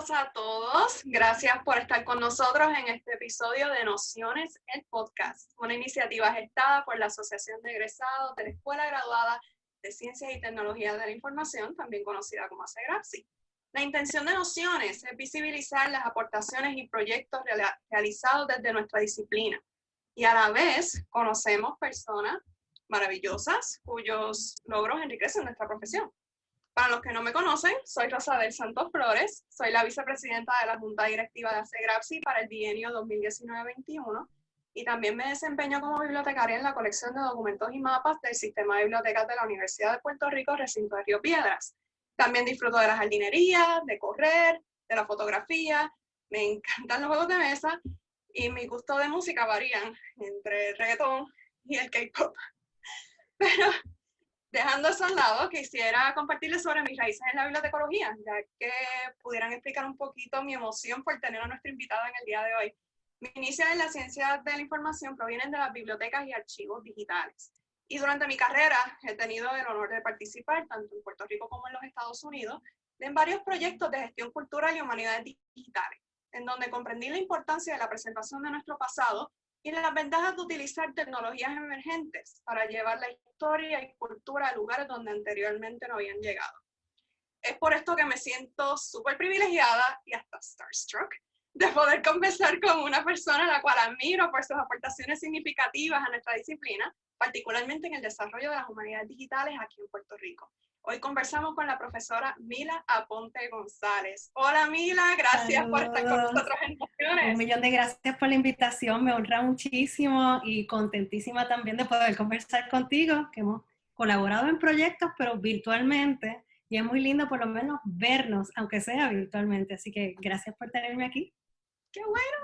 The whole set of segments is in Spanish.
Saludos a todos. Gracias por estar con nosotros en este episodio de Nociones, el podcast, una iniciativa gestada por la Asociación de Egresados de la Escuela Graduada de Ciencias y Tecnologías de la Información, también conocida como ACEGRAPSI. La intención de Nociones es visibilizar las aportaciones y proyectos realizados desde nuestra disciplina y a la vez conocemos personas maravillosas cuyos logros enriquecen nuestra profesión. Para los que no me conocen, soy Rosabel Santos Flores, soy la vicepresidenta de la Junta Directiva de ACEGRAPSI para el bienio 2019-21 y también me desempeño como bibliotecaria en la colección de documentos y mapas del Sistema de Bibliotecas de la Universidad de Puerto Rico, recinto de Río Piedras. También disfruto de la jardinería, de correr, de la fotografía, me encantan los juegos de mesa y mi gusto de música varían entre el reggaetón y el K-pop. Pero dejando eso a un lado, quisiera compartirles sobre mis raíces en la bibliotecología, ya que pudieran explicar un poquito mi emoción por tener a nuestra invitada en el día de hoy. Mi inicio en la ciencia de la información provienen de las bibliotecas y archivos digitales. Y durante mi carrera he tenido el honor de participar, tanto en Puerto Rico como en los Estados Unidos, en varios proyectos de gestión cultural y humanidades digitales, en donde comprendí la importancia de la presentación de nuestro pasado y las ventajas de utilizar tecnologías emergentes para llevar la historia y cultura a lugares donde anteriormente no habían llegado. Es por esto que me siento súper privilegiada y hasta starstruck de poder conversar con una persona a la cual admiro por sus aportaciones significativas a nuestra disciplina, particularmente en el desarrollo de las humanidades digitales aquí en Puerto Rico. Hoy conversamos con la profesora Mila Aponte González. Hola Mila, gracias Saludos. por estar con nosotros en Nociones. Un millón de gracias por la invitación, me honra muchísimo y contentísima también de poder conversar contigo, que hemos colaborado en proyectos, pero virtualmente, y es muy lindo por lo menos vernos, aunque sea virtualmente, así que gracias por tenerme aquí. ¡Qué bueno!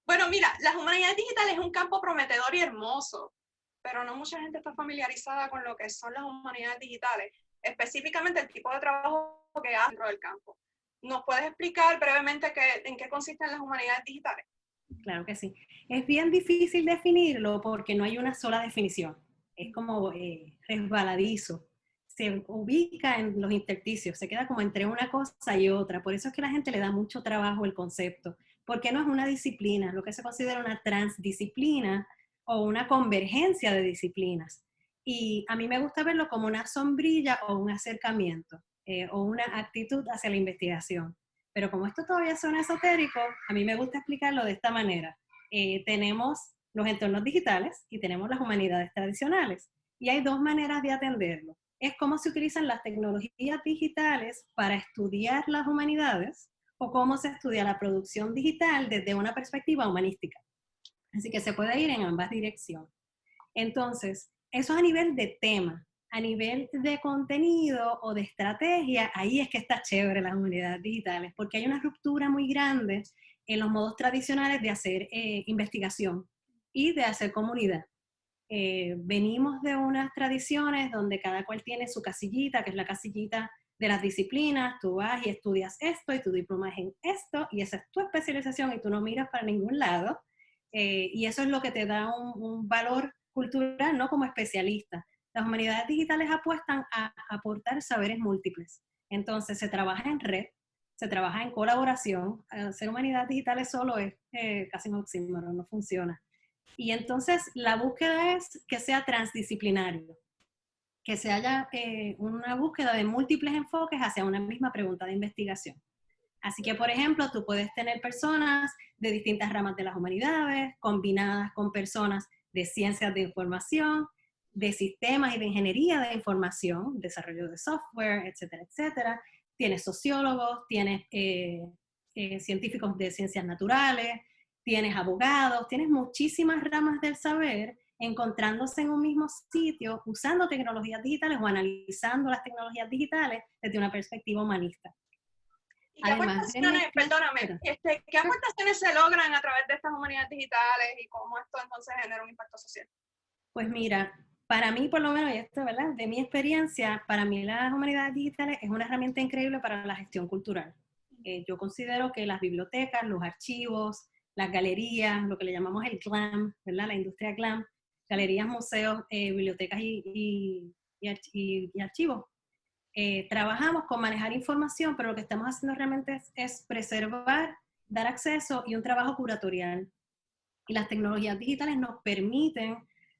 Bueno, mira, las humanidades digitales es un campo prometedor y hermoso, pero no mucha gente está familiarizada con lo que son las humanidades digitales, específicamente el tipo de trabajo que hace dentro del campo. ¿Nos puedes explicar brevemente en qué consisten las humanidades digitales? Claro que sí. Es bien difícil definirlo porque no hay una sola definición. Es como resbaladizo. Se ubica en los intersticios, se queda como entre una cosa y otra. Por eso es que a la gente le da mucho trabajo el concepto, porque no es una disciplina, lo que se considera una transdisciplina o una convergencia de disciplinas. Y a mí me gusta verlo como una sombrilla o un acercamiento o una actitud hacia la investigación. Pero como esto todavía suena esotérico, a mí me gusta explicarlo de esta manera. Tenemos los entornos digitales y tenemos las humanidades tradicionales. Y hay dos maneras de atenderlo. Es cómo se utilizan las tecnologías digitales para estudiar las humanidades o cómo se estudia la producción digital desde una perspectiva humanística. Así que se puede ir en ambas direcciones. Entonces, eso a nivel de tema. A nivel de contenido o de estrategia, ahí es que está chévere las humanidades digitales, porque hay una ruptura muy grande en los modos tradicionales de hacer investigación y de hacer comunidad. Venimos de unas tradiciones donde cada cual tiene su casillita, que es la casillita de las disciplinas, tú vas y estudias esto y tu diploma es en esto y esa es tu especialización y tú no miras para ningún lado y eso es lo que te da un valor cultural, ¿no? Como especialista. Las humanidades digitales apuestan a aportar saberes múltiples. Entonces se trabaja en red, se trabaja en colaboración. Hacer humanidades digitales solo es casi un oxímoron, no funciona. Y entonces la búsqueda es que sea transdisciplinario, que se haya una búsqueda de múltiples enfoques hacia una misma pregunta de investigación. Así que, por ejemplo, tú puedes tener personas de distintas ramas de las humanidades, combinadas con personas de ciencias de información, de sistemas y de ingeniería de información, desarrollo de software, etcétera, etcétera. Tienes sociólogos, tienes científicos de ciencias naturales, tienes abogados, tienes muchísimas ramas del saber encontrándose en un mismo sitio, usando tecnologías digitales o analizando las tecnologías digitales desde una perspectiva humanista. ¿Y qué aportaciones, perdóname, qué aportaciones se logran a través de estas humanidades digitales y cómo esto entonces genera un impacto social? Pues mira, para mí por lo menos, y esto, ¿verdad? De mi experiencia, para mí las humanidades digitales es una herramienta increíble para la gestión cultural. Yo considero que las bibliotecas, los archivos, las galerías, lo que le llamamos el GLAM, ¿verdad? La industria GLAM, galerías, museos, bibliotecas y archivos, trabajamos con manejar información, pero lo que estamos haciendo realmente es preservar, dar acceso y un trabajo curatorial. Y las tecnologías digitales nos permiten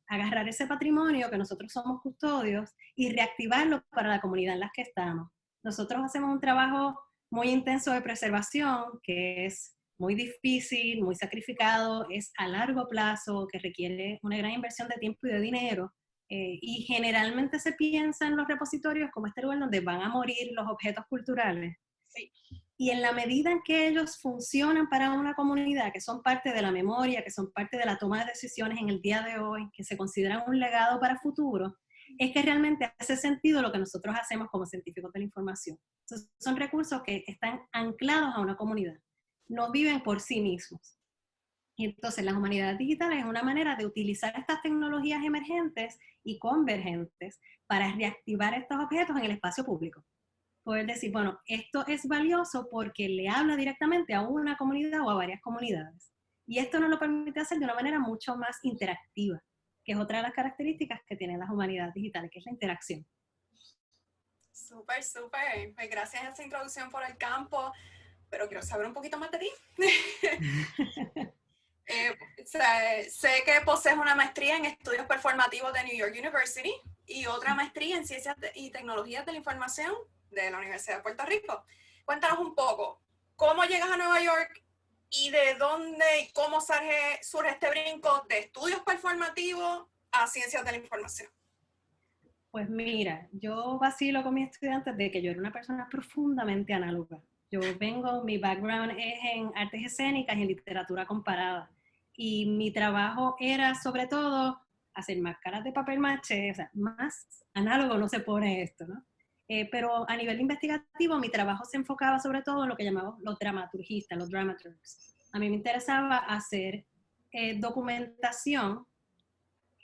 agarrar ese patrimonio que nosotros somos custodios y reactivarlo para la comunidad en la que estamos. Nosotros hacemos un trabajo muy intenso de preservación, que es muy difícil, muy sacrificado, es a largo plazo, que requiere una gran inversión de tiempo y de dinero. Y generalmente se piensa en los repositorios como este lugar donde van a morir los objetos culturales. Sí. Y en la medida en que ellos funcionan para una comunidad, que son parte de la memoria, que son parte de la toma de decisiones en el día de hoy, que se consideran un legado para el futuro, es que realmente hace sentido lo que nosotros hacemos como científicos de la información. Entonces, son recursos que están anclados a una comunidad, no viven por sí mismos. Y entonces las humanidades digitales es una manera de utilizar estas tecnologías emergentes y convergentes para reactivar estos objetos en el espacio público. Poder decir, bueno, esto es valioso porque le habla directamente a una comunidad o a varias comunidades. Y esto nos lo permite hacer de una manera mucho más interactiva, que es otra de las características que tienen las humanidades digitales, que es la interacción. Súper, súper. Pues gracias a esa introducción por el campo, pero quiero saber un poquito más de ti. Sé que posees una maestría en estudios performativos de New York University y otra maestría en ciencias y tecnologías de la información de la Universidad de Puerto Rico. Cuéntanos un poco, ¿cómo llegas a Nueva York y de dónde y cómo surge este brinco de estudios performativos a ciencias de la información? Pues mira, yo vacilo con mis estudiantes de que yo era una persona profundamente análoga. Mi background es en artes escénicas y en literatura comparada. Y mi trabajo era sobre todo hacer máscaras de papel maché, o sea, más análogo no se pone esto, ¿no? Pero a nivel investigativo mi trabajo se enfocaba sobre todo en lo que llamamos los dramaturgistas, los dramaturgs. A mí me interesaba hacer documentación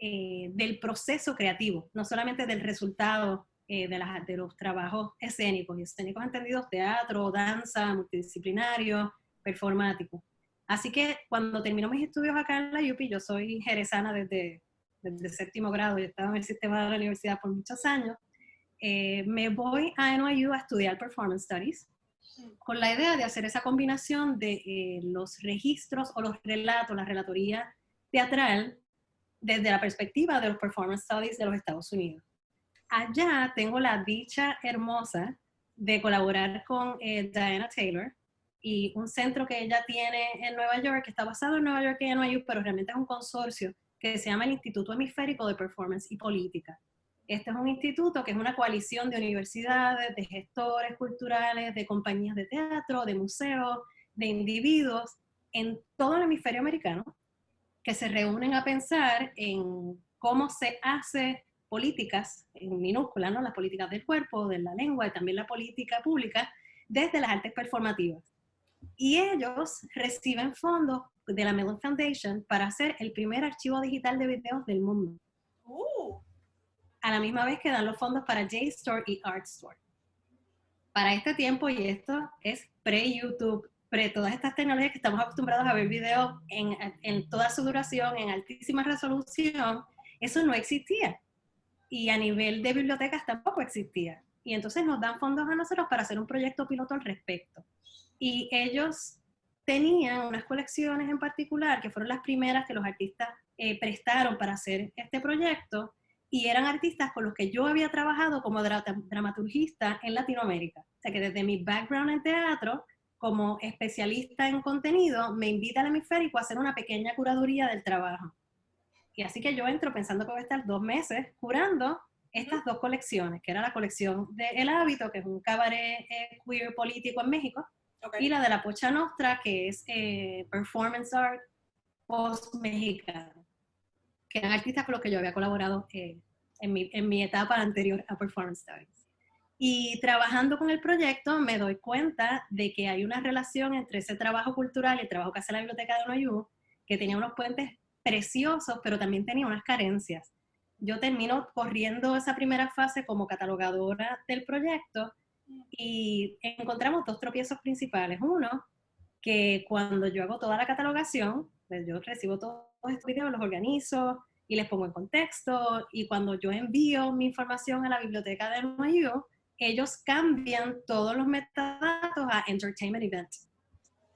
del proceso creativo, no solamente del resultado de los trabajos escénicos, y escénicos entendidos teatro, danza, multidisciplinario, performático. Así que cuando termino mis estudios acá en la UPI, yo soy jerezana desde séptimo grado, yo estaba en el sistema de la universidad por muchos años, me voy a NYU a estudiar Performance Studies, con la idea de hacer esa combinación de los registros o los relatos, la relatoría teatral, desde la perspectiva de los Performance Studies de los Estados Unidos. Allá tengo la dicha hermosa de colaborar con Diana Taylor y un centro que ella tiene en Nueva York, que está basado en Nueva York y en NYU, pero realmente es un consorcio que se llama el Instituto Hemisférico de Performance y Política. Este es un instituto que es una coalición de universidades, de gestores culturales, de compañías de teatro, de museos, de individuos en todo el hemisferio americano, que se reúnen a pensar en cómo se hace políticas, en minúscula, ¿no? Las políticas del cuerpo, de la lengua y también la política pública desde las artes performativas. Y ellos reciben fondos de la Mellon Foundation para hacer el primer archivo digital de videos del mundo. A la misma vez que dan los fondos para JSTOR y ArtStore. Para este tiempo, y esto es pre-YouTube, todas estas tecnologías que estamos acostumbrados a ver videos en toda su duración, en altísima resolución, eso no existía. Y a nivel de bibliotecas tampoco existía. Y entonces nos dan fondos a nosotros para hacer un proyecto piloto al respecto. Y ellos tenían unas colecciones en particular, que fueron las primeras que los artistas prestaron para hacer este proyecto, y eran artistas con los que yo había trabajado como dramaturgista en Latinoamérica. O sea que desde mi background en teatro, como especialista en contenido, me invita al hemisférico a hacer una pequeña curaduría del trabajo. Y así que yo entro pensando que voy a estar 2 meses curando estas dos colecciones, que era la colección de El Hábito, que es un cabaret queer político en México, y la de La Pocha Nostra, que es performance art post-mexicano, que eran artistas con los que yo había colaborado en mi etapa anterior a Performance Studies. Y trabajando con el proyecto me doy cuenta de que hay una relación entre ese trabajo cultural y el trabajo que hace la Biblioteca de NYU, que tenía unos puentes preciosos, pero también tenía unas carencias. Yo termino corriendo esa primera fase como catalogadora del proyecto y encontramos 2 tropiezos principales. Uno, que cuando yo hago toda la catalogación, pues yo recibo todos estos videos, los organizo y les pongo en contexto, y cuando yo envío mi información a la biblioteca de NYU, ellos cambian todos los metadatos a Entertainment Event,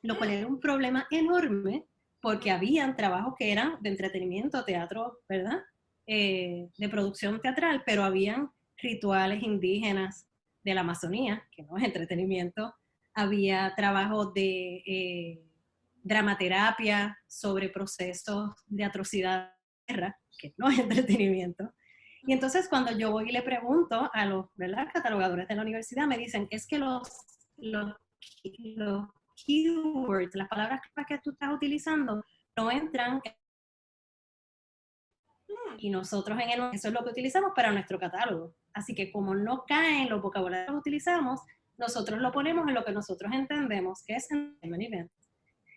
lo cual era un problema enorme porque habían trabajos que eran de entretenimiento, teatro, ¿verdad? De producción teatral, pero habían rituales indígenas de la Amazonía, que no es entretenimiento, había trabajos de dramaterapia sobre procesos de atrocidad de guerra, que no es entretenimiento. Y entonces cuando yo voy y le pregunto a los, ¿verdad?, catalogadores de la universidad, me dicen, es que los keywords, las palabras que tú estás utilizando, no entran y nosotros eso es lo que utilizamos para nuestro catálogo. Así que como no caen los vocabularios que utilizamos, nosotros lo ponemos en lo que nosotros entendemos que es Entertainment Event.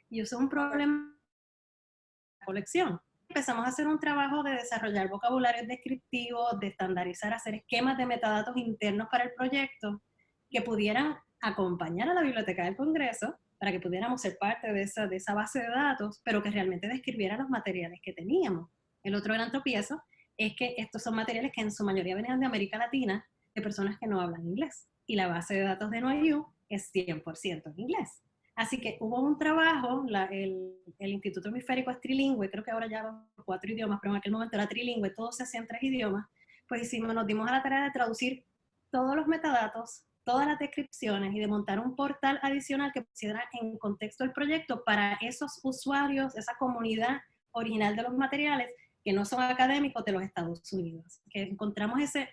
Y eso es un problema de la colección. Empezamos a hacer un trabajo de desarrollar vocabularios descriptivos, de estandarizar, hacer esquemas de metadatos internos para el proyecto que pudieran acompañar a la Biblioteca del Congreso para que pudiéramos ser parte de esa base de datos, pero que realmente describiera los materiales que teníamos. El otro gran tropiezo es que estos son materiales que en su mayoría venían de América Latina, de personas que no hablan inglés. Y la base de datos de NYU es 100% en inglés. Así que hubo un trabajo, el Instituto Hemisférico es trilingüe, creo que ahora ya van 4 idiomas, pero en aquel momento era trilingüe, todo se hacía en 3 idiomas, pues nos dimos a la tarea de traducir todos los metadatos, todas las descripciones y de montar un portal adicional que pusiera en contexto el proyecto para esos usuarios, esa comunidad original de los materiales que no son académicos de los Estados Unidos. Que encontramos ese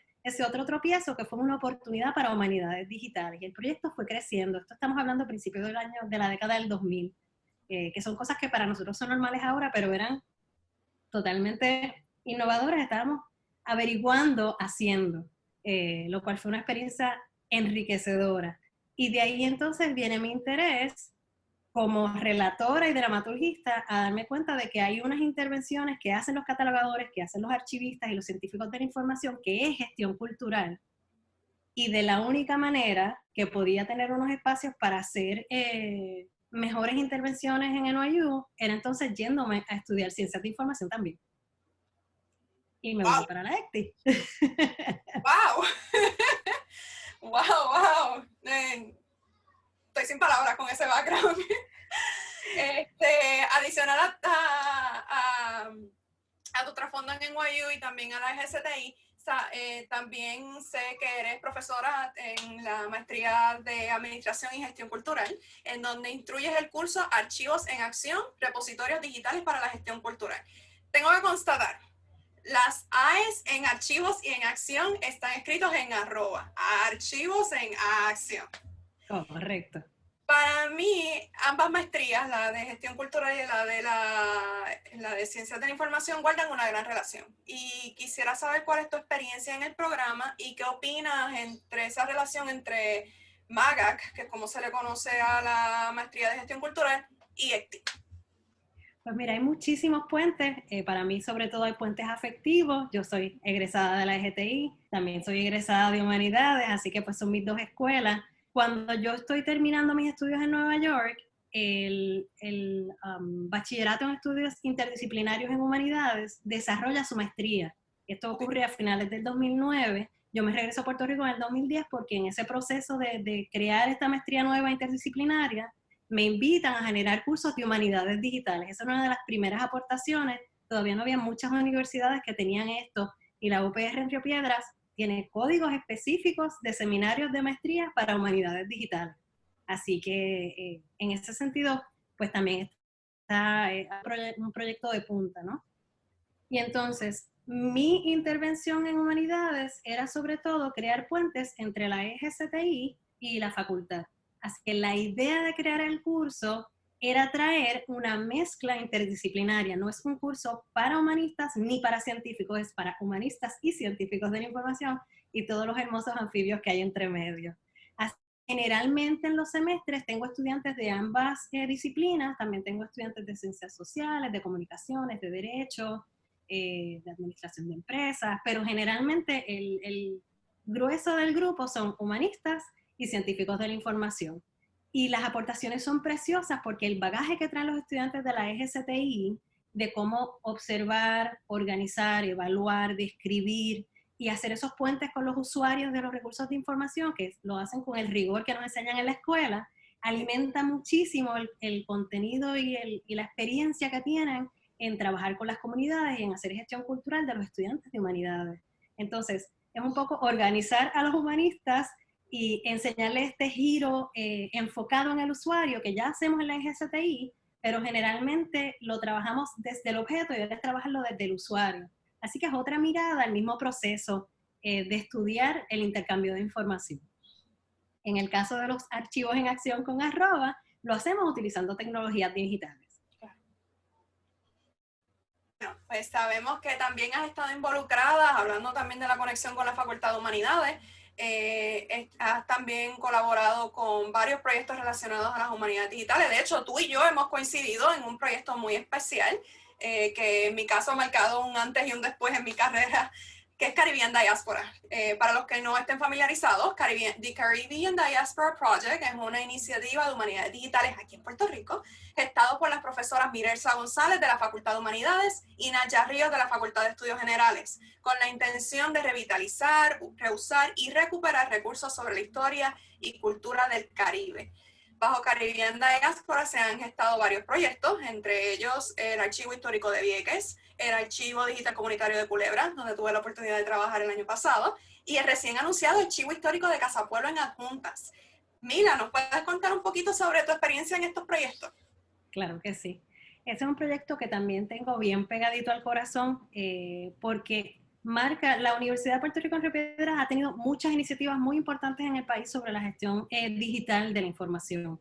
otro tropiezo que fue una oportunidad para humanidades digitales. Y el proyecto fue creciendo. Esto estamos hablando a principios del año, de la década del 2000, que son cosas que para nosotros son normales ahora, pero eran totalmente innovadoras. Estábamos averiguando, haciendo, lo cual fue una experiencia enriquecedora. Y de ahí entonces viene mi interés como relatora y dramaturgista a darme cuenta de que hay unas intervenciones que hacen los catalogadores, que hacen los archivistas y los científicos de la información, que es gestión cultural. Y de la única manera que podía tener unos espacios para hacer mejores intervenciones en NYU era entonces yéndome a estudiar ciencias de información también. Y me voy para la ECTI. ¡Wow! ¡Wow! Estoy sin palabras con ese background. Adicional a tu trasfondo en NYU y también a la EGCTI, también sé que eres profesora en la maestría de Administración y Gestión Cultural, en donde instruyes el curso Archivos en Acción, Repositorios Digitales para la Gestión Cultural. Tengo que constatar, las AES en Archivos y en Acción están escritos en @ Archivos en Acción. Correcto. Para mí, ambas maestrías, la de gestión cultural y la de ciencias de la información, guardan una gran relación. Y quisiera saber cuál es tu experiencia en el programa y qué opinas entre esa relación entre MAGAC, que es como se le conoce a la maestría de gestión cultural, y ECTI. Pues mira, hay muchísimos puentes. Para mí, sobre todo, hay puentes afectivos. Yo soy egresada de la EGTI, también soy egresada de Humanidades, así que pues son mis dos escuelas. Cuando yo estoy terminando mis estudios en Nueva York, el bachillerato en estudios interdisciplinarios en humanidades desarrolla su maestría. Esto ocurre a finales del 2009. Yo me regreso a Puerto Rico en el 2010 porque en ese proceso de crear esta maestría nueva interdisciplinaria, me invitan a generar cursos de humanidades digitales. Esa era una de las primeras aportaciones. Todavía no había muchas universidades que tenían esto y la UPR en Río Piedras tiene códigos específicos de seminarios de maestría para humanidades digitales. Así que en ese sentido, pues también está un proyecto de punta, ¿no? Y entonces, mi intervención en humanidades era sobre todo crear puentes entre la EGCTI y la facultad. Así que la idea de crear el curso era traer una mezcla interdisciplinaria. No es un curso para humanistas ni para científicos, es para humanistas y científicos de la información y todos los hermosos anfibios que hay entre medio. Así, generalmente en los semestres tengo estudiantes de ambas disciplinas, también tengo estudiantes de ciencias sociales, de comunicaciones, de derecho, de administración de empresas, pero generalmente el grueso del grupo son humanistas y científicos de la información. Y las aportaciones son preciosas porque el bagaje que traen los estudiantes de la EGCTI de cómo observar, organizar, evaluar, describir y hacer esos puentes con los usuarios de los recursos de información, que lo hacen con el rigor que nos enseñan en la escuela, alimenta muchísimo el contenido y la experiencia que tienen en trabajar con las comunidades y en hacer gestión cultural de los estudiantes de humanidades. Entonces, es un poco organizar a los humanistas y enseñarles este giro enfocado en el usuario, que ya hacemos en la IGCTI, pero generalmente lo trabajamos desde el objeto y debes trabajarlo desde el usuario. Así que es otra mirada al mismo proceso de estudiar el intercambio de información. En el caso de los archivos en acción con @, lo hacemos utilizando tecnologías digitales. Bueno, pues sabemos que también has estado involucrada, hablando también de la conexión con la Facultad de Humanidades, has también colaborado con varios proyectos relacionados a las humanidades digitales. De hecho, tú y yo hemos coincidido en un proyecto muy especial, que en mi caso ha marcado un antes y un después en mi carrera, que es Caribbean Diaspora. Para los que no estén familiarizados, The Caribbean Diaspora Project es una iniciativa de humanidades digitales aquí en Puerto Rico, gestado por las profesoras Mirelsa González de la Facultad de Humanidades y Naya Ríos de la Facultad de Estudios Generales, con la intención de revitalizar, reusar y recuperar recursos sobre la historia y cultura del Caribe. Bajo Caribbean Diaspora se han gestado varios proyectos, entre ellos el Archivo Histórico de Vieques, el Archivo Digital Comunitario de Culebra, donde tuve la oportunidad de trabajar el año pasado, y el recién anunciado Archivo Histórico de Casapueblo en Adjuntas. Mila, ¿nos puedes contar un poquito sobre tu experiencia en estos proyectos? Claro que sí. Ese es un proyecto que también tengo bien pegadito al corazón porque la Universidad de Puerto Rico en Río Piedras ha tenido muchas iniciativas muy importantes en el país sobre la gestión digital de la información.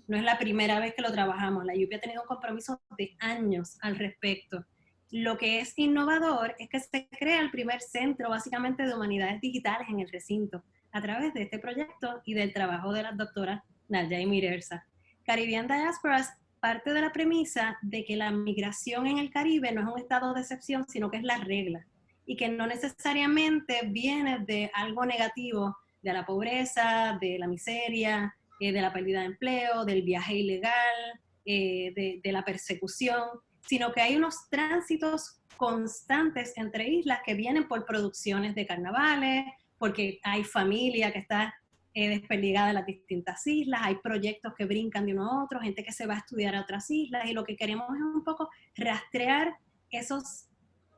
No es la primera vez que lo trabajamos. La UPI ha tenido un compromiso de años al respecto. Lo que es innovador es que se crea el primer centro básicamente de humanidades digitales en el recinto a través de este proyecto y del trabajo de las doctoras Naya y Mirelsa. Caribbean Diaspora parte de la premisa de que la migración en el Caribe no es un estado de excepción, sino que es la regla, y que no necesariamente viene de algo negativo, de la pobreza, de la miseria, de la pérdida de empleo, del viaje ilegal, de la persecución, sino que hay unos tránsitos constantes entre islas que vienen por producciones de carnavales, porque hay familia que está desperdigada de las distintas islas, hay proyectos que brincan de uno a otro, gente que se va a estudiar a otras islas, y lo que queremos es un poco rastrear esos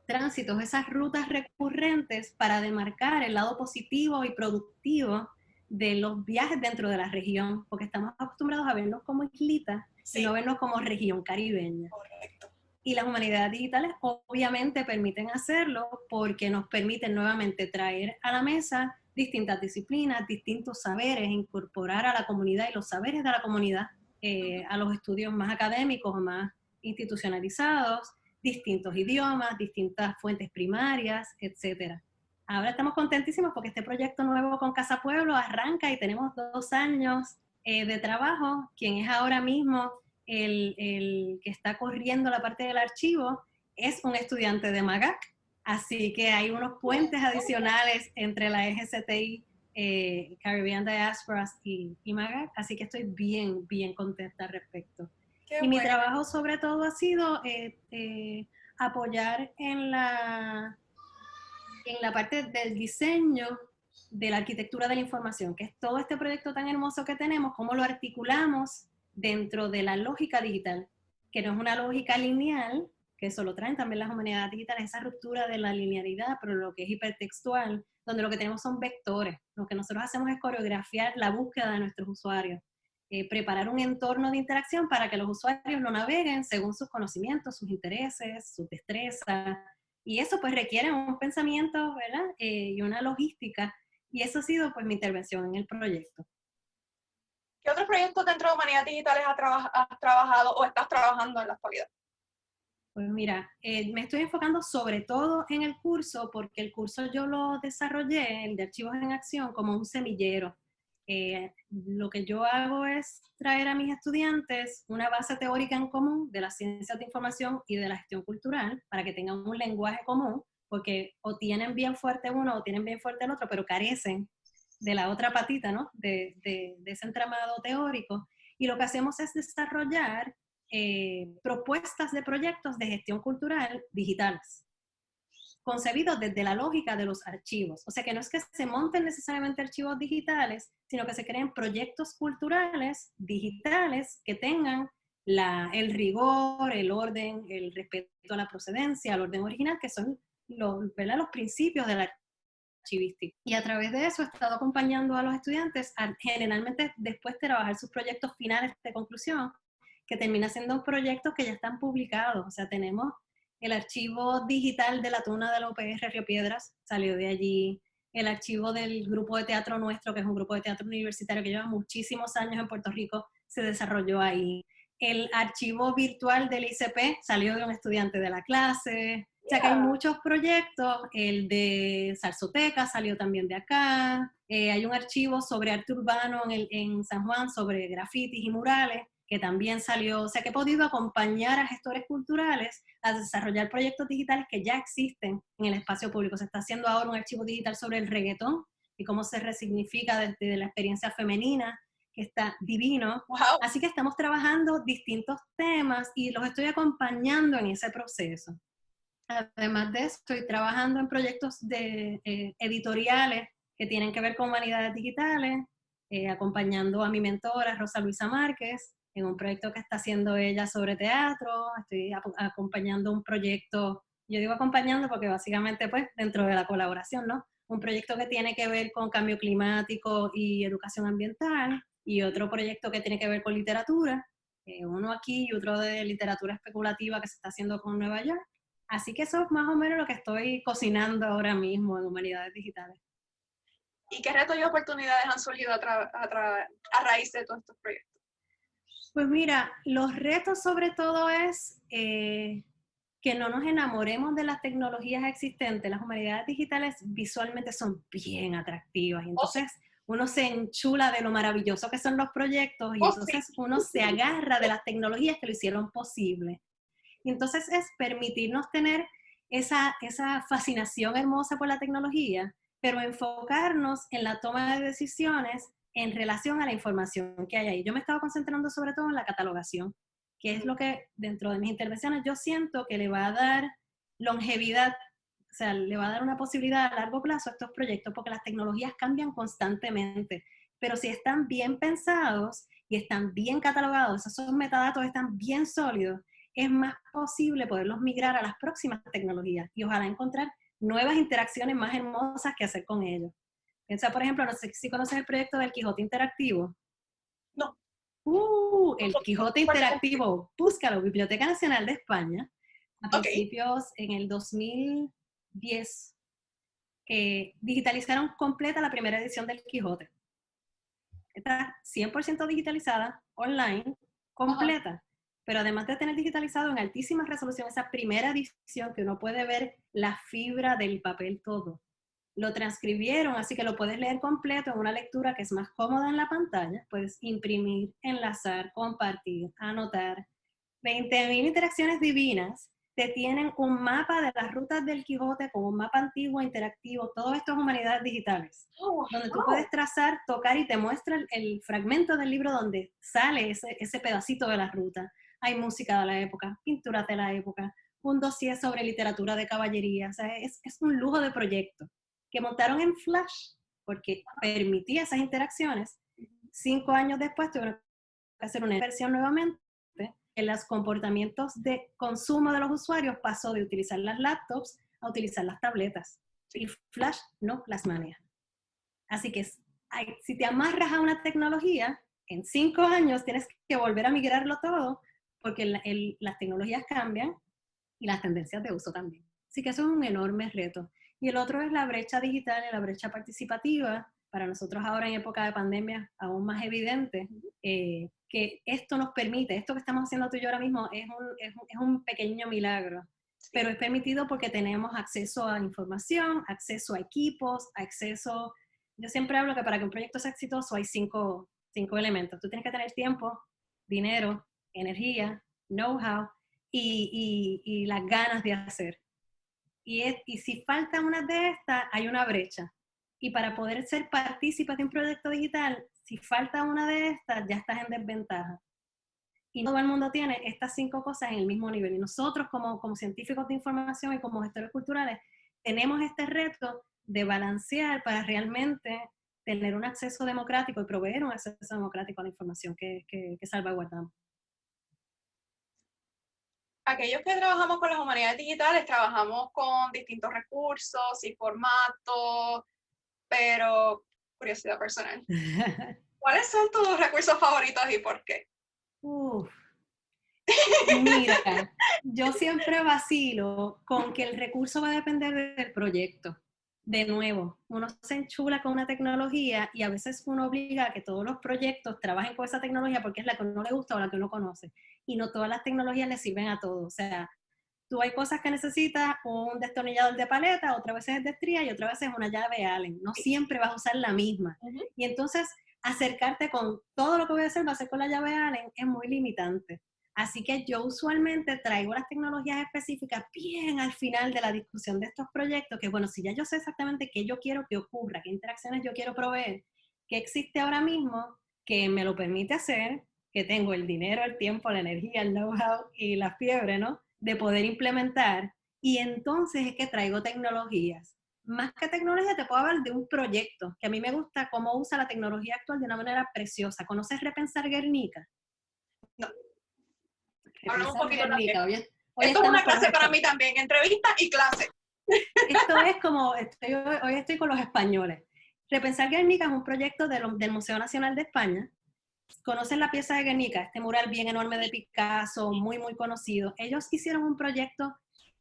tránsitos, esas rutas recurrentes para demarcar el lado positivo y productivo de los viajes dentro de la región, porque estamos acostumbrados a vernos como islitas y no vernos como región caribeña. Correcto. Y las humanidades digitales obviamente permiten hacerlo porque nos permiten nuevamente traer a la mesa distintas disciplinas, distintos saberes, incorporar a la comunidad y los saberes de la comunidad a los estudios más académicos o más institucionalizados, distintos idiomas, distintas fuentes primarias, etc. Ahora estamos contentísimos porque este proyecto nuevo con Casa Pueblo arranca y tenemos 2 años de trabajo. Quien es ahora mismo el que está corriendo la parte del archivo es un estudiante de MAGAC, así que hay unos puentes adicionales entre la EGCTI, Caribbean Diaspora y MAGAC, así que estoy bien, bien contenta al respecto. Y mi trabajo sobre todo ha sido apoyar en la parte del diseño de la arquitectura de la información, que es todo este proyecto tan hermoso que tenemos, cómo lo articulamos dentro de la lógica digital, que no es una lógica lineal, que eso lo traen también las humanidades digitales, esa ruptura de la linealidad, pero lo que es hipertextual, donde lo que tenemos son vectores. Lo que nosotros hacemos es coreografiar la búsqueda de nuestros usuarios, preparar un entorno de interacción para que los usuarios lo naveguen según sus conocimientos, sus intereses, sus destrezas, y eso pues requiere un pensamiento, ¿verdad? Y una logística, y eso ha sido pues mi intervención en el proyecto. ¿Qué otros proyectos dentro de Humanidades Digitales has trabajado o estás trabajando en la actualidad? Pues mira, me estoy enfocando sobre todo en el curso, porque el curso yo lo desarrollé, el de Archivos en Acción, como un semillero. Lo que yo hago es traer a mis estudiantes una base teórica en común de las ciencias de información y de la gestión cultural, para que tengan un lenguaje común, porque o tienen bien fuerte uno o tienen bien fuerte el otro, pero carecen de la otra patita, ¿no? De ese entramado teórico. Y lo que hacemos es desarrollar propuestas de proyectos de gestión cultural digitales. concebidos desde la lógica de los archivos. O sea que no es que se monten necesariamente archivos digitales, sino que se creen proyectos culturales digitales que tengan el rigor, el orden, el respeto a la procedencia, al orden original, que son ¿verdad?, los principios de la archivística. Y a través de eso he estado acompañando a los estudiantes a generalmente después de trabajar sus proyectos finales de conclusión, que termina siendo proyectos que ya están publicados. O sea, tenemos el archivo digital de la Tuna de la UPR Río Piedras, salió de allí. El archivo del grupo de teatro nuestro, que es un grupo de teatro universitario que lleva muchísimos años en Puerto Rico, se desarrolló ahí. El archivo virtual del ICP salió de un estudiante de la clase. O sea que hay muchos proyectos. El de Salsoteca salió también de acá. Hay un archivo sobre arte urbano en San Juan, sobre grafitis y murales, que también salió. O sea que he podido acompañar a gestores culturales a desarrollar proyectos digitales que ya existen en el espacio público. Se está haciendo ahora un archivo digital sobre el reggaetón y cómo se resignifica desde la experiencia femenina, que está divino. Wow. Así que estamos trabajando distintos temas y los estoy acompañando en ese proceso. Además de eso, estoy trabajando en proyectos editoriales que tienen que ver con humanidades digitales, acompañando a mi mentora, Rosa Luisa Márquez, en un proyecto que está haciendo ella sobre teatro. Estoy acompañando un proyecto, yo digo acompañando porque básicamente pues dentro de la colaboración, ¿no? Un proyecto que tiene que ver con cambio climático y educación ambiental, y otro proyecto que tiene que ver con literatura, uno aquí y otro de literatura especulativa que se está haciendo con Nueva York. Así que eso es más o menos lo que estoy cocinando ahora mismo en Humanidades Digitales. ¿Y qué retos y oportunidades han surgido a raíz de todos estos proyectos? Pues mira, los retos sobre todo es que no nos enamoremos de las tecnologías existentes. Las humanidades digitales visualmente son bien atractivas y entonces uno se enchula de lo maravilloso que son los proyectos y entonces uno se agarra de las tecnologías que lo hicieron posible. Y entonces es permitirnos tener esa fascinación hermosa por la tecnología, pero enfocarnos en la toma de decisiones en relación a la información que hay ahí. Yo me estaba concentrando sobre todo en la catalogación, que es lo que dentro de mis intervenciones yo siento que le va a dar longevidad, o sea, le va a dar una posibilidad a largo plazo a estos proyectos, porque las tecnologías cambian constantemente, pero si están bien pensados y están bien catalogados, esos metadatos están bien sólidos, es más posible poderlos migrar a las próximas tecnologías y ojalá encontrar nuevas interacciones más hermosas que hacer con ellos. Piensa, por ejemplo, no sé si conoces el proyecto del Quijote Interactivo. No. El Quijote Interactivo, búscalo, Biblioteca Nacional de España, a principios en el 2010, digitalizaron completa la primera edición del Quijote. Está 100% digitalizada, online, completa. Pero además de tener digitalizado en altísima resolución esa primera edición, que uno puede ver la fibra del papel todo, lo transcribieron, así que lo puedes leer completo en una lectura que es más cómoda en la pantalla. Puedes imprimir, enlazar, compartir, anotar. 20.000 interacciones divinas. Te tienen un mapa de las rutas del Quijote con un mapa antiguo, interactivo. Todo esto es humanidades digitales, donde tú puedes trazar, tocar y te muestra el fragmento del libro donde sale ese pedacito de la ruta. Hay música de la época, pinturas de la época, un dossier sobre literatura de caballería. O sea, es un lujo de proyecto que montaron en Flash porque permitía esas interacciones. 5 años después tuvieron que hacer una versión nuevamente. En los comportamientos de consumo de los usuarios pasó de utilizar las laptops a utilizar las tabletas. Y Flash no las maneja. Así que si te amarras a una tecnología, en 5 años tienes que volver a migrarlo todo, porque las tecnologías cambian y las tendencias de uso también. Así que eso es un enorme reto. Y el otro es la brecha digital y la brecha participativa. Para nosotros ahora en época de pandemia aún más evidente, que esto nos permite, esto que estamos haciendo tú y yo ahora mismo es un pequeño milagro, pero es permitido porque tenemos acceso a información, acceso a equipos, acceso. Yo siempre hablo que para que un proyecto sea exitoso hay cinco elementos. Tú tienes que tener tiempo, dinero, energía, know-how y las ganas de hacer. Y si falta una de estas, hay una brecha. Y para poder ser partícipe de un proyecto digital, si falta una de estas, ya estás en desventaja. Y todo el mundo tiene estas 5 cosas en el mismo nivel. Y nosotros como científicos de información y como gestores culturales, tenemos este reto de balancear para realmente tener un acceso democrático y proveer un acceso democrático a la información que salvaguardamos. Aquellos que trabajamos con las humanidades digitales, trabajamos con distintos recursos y formatos, pero curiosidad personal. ¿Cuáles son tus recursos favoritos y por qué? Uf. Mira, yo siempre vacilo con que el recurso va a depender del proyecto. De nuevo, uno se enchula con una tecnología y a veces uno obliga a que todos los proyectos trabajen con esa tecnología porque es la que a uno le gusta o la que uno conoce. Y no todas las tecnologías le sirven a todos. O sea, tú hay cosas que necesitas un destornillador de paleta, otras veces es de estría y otras veces es una llave Allen. No siempre vas a usar la misma. Y entonces, acercarte con todo lo que voy a hacer, va a ser con la llave Allen, es muy limitante. Así que yo usualmente traigo las tecnologías específicas bien al final de la discusión de estos proyectos, que bueno, si ya yo sé exactamente qué yo quiero que ocurra, qué interacciones yo quiero proveer, qué existe ahora mismo que me lo permite hacer, que tengo el dinero, el tiempo, la energía, el know-how y la fiebre, ¿no? De poder implementar, y entonces es que traigo tecnologías. Más que tecnología, te puedo hablar de un proyecto, que a mí me gusta cómo usa la tecnología actual de una manera preciosa. ¿Conoces Repensar Guernica? No. Hablamos un Repensar poquito también. Guernica. Hoy Esto es estamos una con los clase para mí también, entrevista y clase. Esto es como, hoy estoy con los españoles. Repensar Guernica es un proyecto del Museo Nacional de España. ¿Conocen la pieza de Guernica? Este mural bien enorme de Picasso, muy, muy conocido. Ellos hicieron un proyecto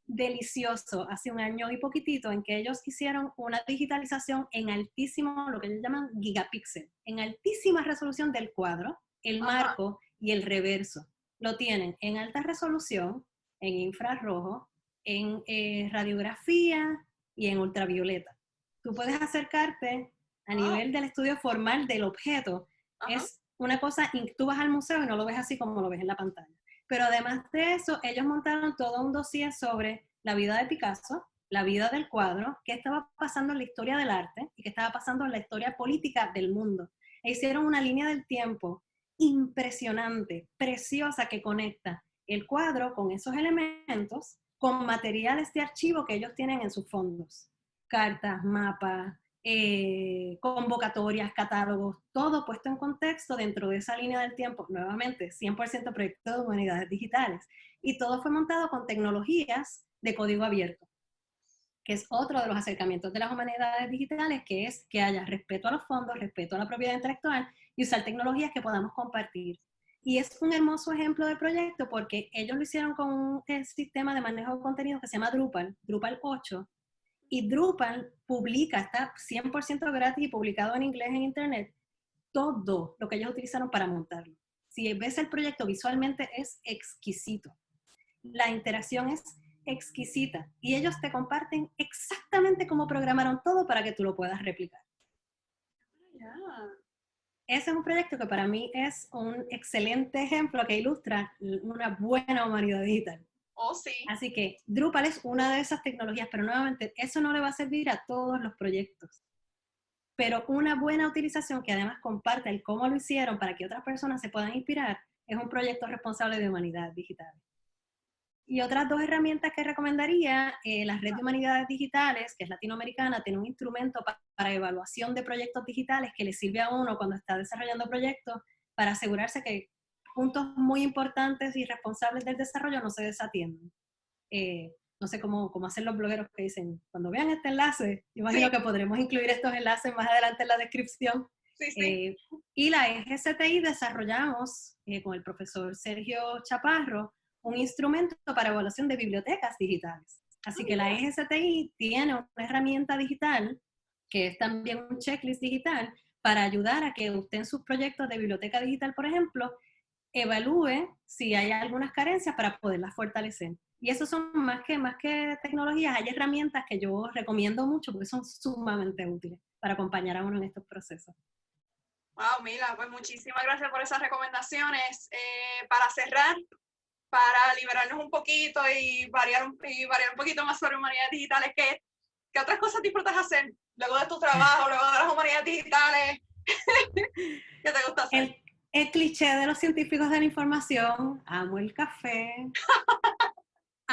delicioso hace un año y poquitito en que ellos hicieron una digitalización en altísimo, lo que ellos llaman gigapíxel, en altísima resolución del cuadro, el marco y el reverso. Lo tienen en alta resolución, en infrarrojo, en radiografía y en ultravioleta. Tú puedes acercarte a nivel del estudio formal del objeto. Es una cosa, tú vas al museo y no lo ves así como lo ves en la pantalla. Pero además de eso, ellos montaron todo un dossier sobre la vida de Picasso, la vida del cuadro, qué estaba pasando en la historia del arte y qué estaba pasando en la historia política del mundo. E hicieron una línea del tiempo impresionante, preciosa, que conecta el cuadro con esos elementos, con materiales de archivo que ellos tienen en sus fondos. Cartas, mapas, convocatorias, catálogos, todo puesto en contexto dentro de esa línea del tiempo, nuevamente 100% proyecto de humanidades digitales, y todo fue montado con tecnologías de código abierto, que es otro de los acercamientos de las humanidades digitales, que es que haya respeto a los fondos, respeto a la propiedad intelectual y usar tecnologías que podamos compartir. Y es un hermoso ejemplo de proyecto porque ellos lo hicieron con un sistema de manejo de contenido que se llama Drupal 8, y Drupal publica, está 100% gratis y publicado en inglés en internet, todo lo que ellos utilizaron para montarlo. Si ves el proyecto visualmente es exquisito. La interacción es exquisita y ellos te comparten exactamente cómo programaron todo para que tú lo puedas replicar. Ese es un proyecto que para mí es un excelente ejemplo que ilustra una buena humanidad digital. Oh, sí. Así que Drupal es una de esas tecnologías, pero nuevamente eso no le va a servir a todos los proyectos. Pero una buena utilización que además comparta el cómo lo hicieron para que otras personas se puedan inspirar es un proyecto responsable de humanidades digitales. Y otras dos herramientas que recomendaría, la Red de Humanidades Digitales, que es latinoamericana, tiene un instrumento para evaluación de proyectos digitales que le sirve a uno cuando está desarrollando proyectos para asegurarse que puntos muy importantes y responsables del desarrollo no se desatiendan. No sé cómo hacen los blogueros que dicen, cuando vean este enlace, yo imagino que podremos incluir estos enlaces más adelante en la descripción. Y la EGCTI desarrollamos con el profesor Sergio Chaparro un instrumento para evaluación de bibliotecas digitales. Así que la EGCTI tiene una herramienta digital, que es también un checklist digital, para ayudar a que usted en sus proyectos de biblioteca digital, por ejemplo, evalúe si hay algunas carencias para poderlas fortalecer. Y eso son más que tecnologías, hay herramientas que yo recomiendo mucho porque son sumamente útiles para acompañar a uno en estos procesos. Wow, Mila, pues muchísimas gracias por esas recomendaciones. Para cerrar, para liberarnos un poquito y variar un poquito más sobre humanidades digitales, ¿qué otras cosas disfrutas hacer luego de tu trabajo, luego de las humanidades digitales? ¿Qué te gusta hacer? El cliché de los científicos de la información, amo el café,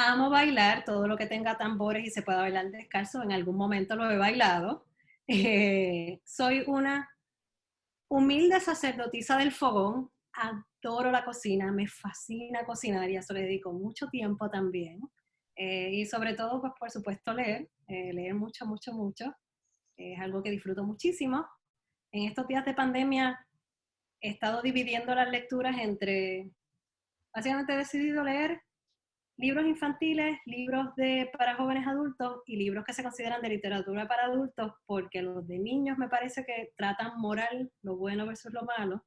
Amo bailar, todo lo que tenga tambores y se pueda bailar descalzo, en algún momento lo he bailado. Soy una humilde sacerdotisa del fogón, adoro la cocina, me fascina cocinar y a eso le dedico mucho tiempo también. Y sobre todo, pues por supuesto leer mucho, mucho, mucho. Es algo que disfruto muchísimo. En estos días de pandemia he estado dividiendo las lecturas entre, básicamente he decidido leer libros infantiles, para jóvenes adultos y libros que se consideran de literatura para adultos, porque los de niños me parece que tratan moral, lo bueno versus lo malo,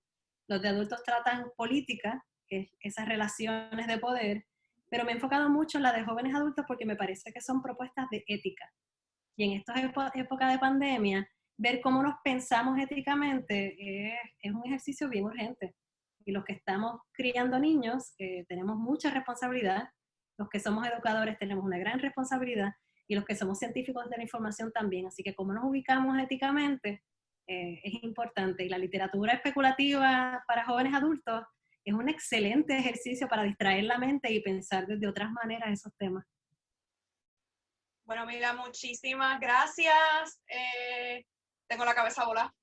los de adultos tratan política, que es esas relaciones de poder, pero me he enfocado mucho en la de jóvenes adultos porque me parece que son propuestas de ética. Y en esta época de pandemia, ver cómo nos pensamos éticamente es un ejercicio bien urgente. Y los que estamos criando niños tenemos mucha responsabilidad, los que somos educadores tenemos una gran responsabilidad y los que somos científicos de la información también. Así que cómo nos ubicamos éticamente es importante. Y la literatura especulativa para jóvenes adultos es un excelente ejercicio para distraer la mente y pensar desde otras maneras esos temas. Bueno, Mila, muchísimas gracias. Tengo la cabeza volada.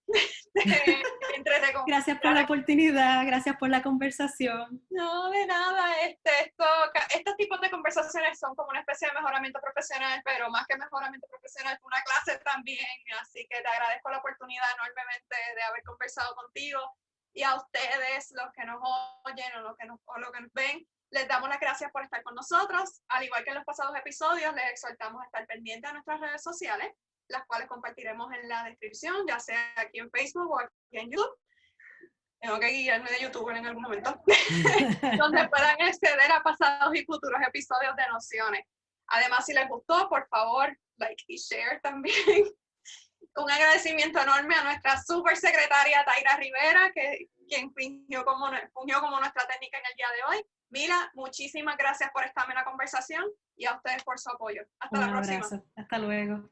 Gracias por la oportunidad, gracias por la conversación. No, de nada. Estos tipos de conversaciones son como una especie de mejoramiento profesional, pero más que mejoramiento profesional, es una clase también. Así que te agradezco la oportunidad enormemente de haber conversado contigo. Y a ustedes, los que nos oyen o los que nos ven, les damos las gracias por estar con nosotros. Al igual que en los pasados episodios, les exhortamos a estar pendientes a nuestras redes sociales, las cuales compartiremos en la descripción, ya sea aquí en Facebook o aquí en YouTube. Tengo que guiarme de YouTube en algún momento. Donde puedan acceder a pasados y futuros episodios de Nociones. Además, si les gustó, por favor, like y share también. Un agradecimiento enorme a nuestra super secretaria Taira Rivera, quien fungió como nuestra técnica en el día de hoy. Mila, muchísimas gracias por estar en la conversación y a ustedes por su apoyo. Hasta la próxima. Un abrazo. Hasta luego.